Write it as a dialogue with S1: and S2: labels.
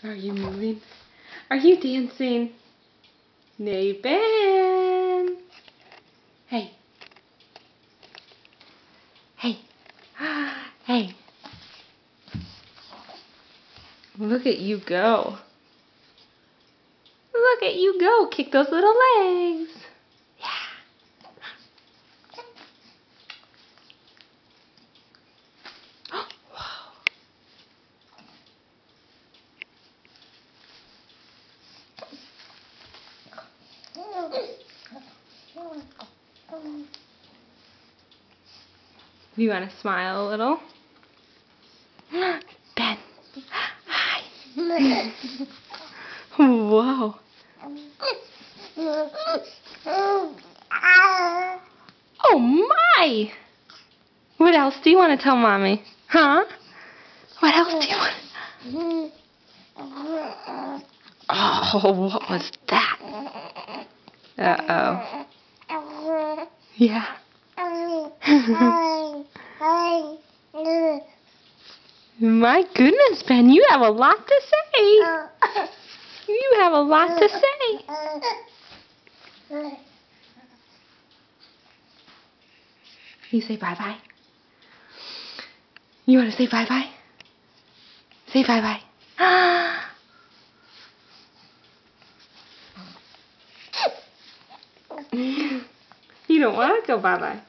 S1: Are you moving? Are you dancing? Nathan! Hey. Hey. Hey. Look at you go. Look at you go. Kick those little legs. Yeah. Wow. You want to smile a little? Ben. Hi. Whoa. Oh my! What else do you want to tell Mommy? Huh? What else do you want? Oh, what was that? Uh-oh. Yeah. My goodness, Ben, you have a lot to say. You have a lot to say. You say bye-bye? You want to say bye-bye? Say bye-bye. You don't want to go bye-bye.